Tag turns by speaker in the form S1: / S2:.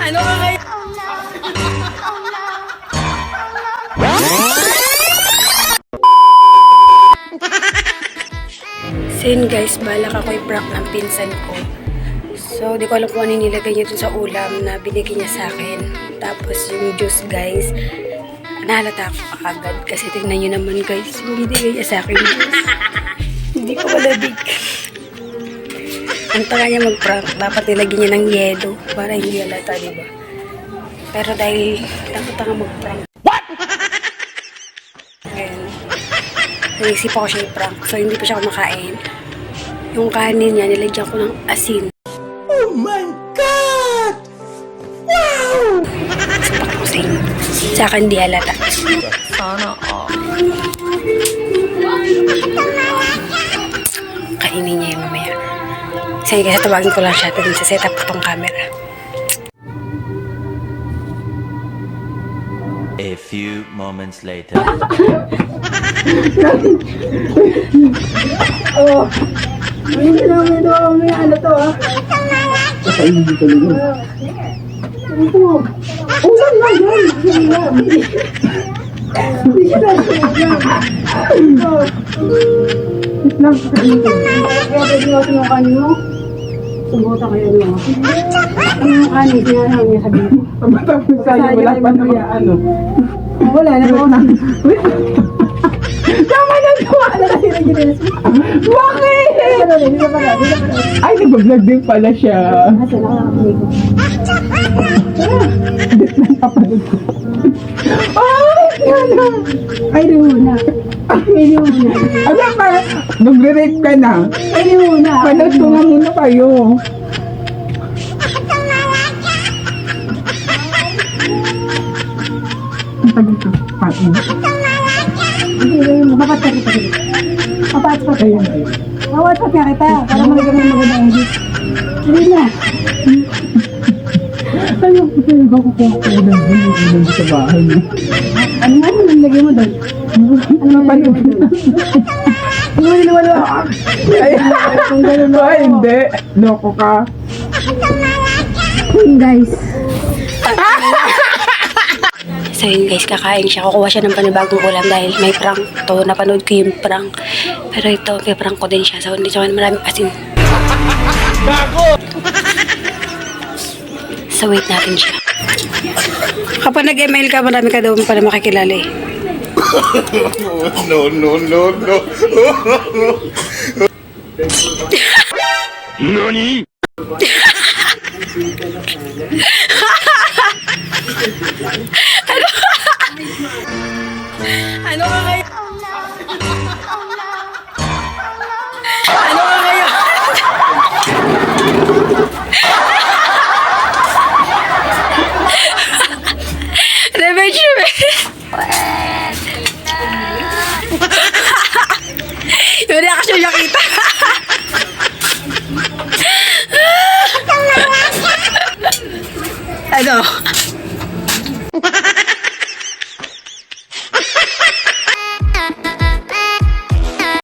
S1: Ano ka kayo? So yun guys, balak ako i-prank ng pinsan ko. So, di ko alam kung ano nilagay niya dun sa ulam na binigay niya sa akin. Tapos yung juice guys, nahalata ako agad. Kasi tignan niyo naman guys, yung binigay niya sa akin juice. Hindi ko malabig. Ang taga niya mag-prank, dapat nilagyan niya ng yelo para hindi halata, diba? Pero dahil takot nga mag-prank. What? Ayun. Naisip ako siya i-prank. So, hindi pa siya kumakain. Yung kanin niya, nilagyan ko ng asin.
S2: Oh my God! Wow!
S1: Sapak ko sa inyo. Sa akin, di halata.
S2: Sana
S1: Kainin niya yung mamaya. Sige, kasi tawagin ko lang siya. Tignan sa setup ko tong camera.
S3: A few moments later.
S4: Oh, hindi namin ito may ano to ah.
S2: kakainin dito talaga.
S4: Ito. Ulan lang yan. Hindi siya lang. Ito. Wait lang, kakainin ko. Kaya pwede mo sinukan mo. Sumbota kayo ano. Ano yung kanin? Sinasama niya sabihin ko.
S2: Matapos tayo, wala pa naman ano.
S4: Wala na ako. Tama na ito. Ano kasi nag-ginis mo?
S2: Bakit?
S4: Dito pala.
S2: Ay, nag-vlog din pala siya.
S4: Asa na ako nakakamay ko.
S2: Napapanood ko.
S4: Ay, Luna. Ay, Luna.
S2: Ano pa? Nagre-rape ka na.
S4: Ay, Luna.
S2: Panood ko nga muna kayo. Ang tagal ka. Paano?
S4: Mapapat kita. Mapapat kita.
S2: Ayun, ayun.
S4: Mapapat kita. Para malagyan mo magandang edit. Hindi na.
S2: Ayaw ko sa'yo. Bako ko ako ulang sa bahay mo.
S4: Ano nga mo nilagay mo doon?
S2: Ano pa yun?
S4: Ano mo niliwala?
S2: Ay,
S4: Kung gano'n
S2: Ay, hindi. Loko ka.
S4: Guys.
S1: So yun guys, kakain siya. Kukuha siya ng panibagong ulam dahil may prank. Ito, napanood ko yung prank. Pero ito, may prank ko din siya. So hindi siya maraming asin. So wait natin siya. Kapag nag-email ka, marami ka daw pala makikilala eh.
S3: No, no, no, no. Nani?
S1: Ano ka kayo? Ano ka kayo? Revenge me. Yung reaction niya kita.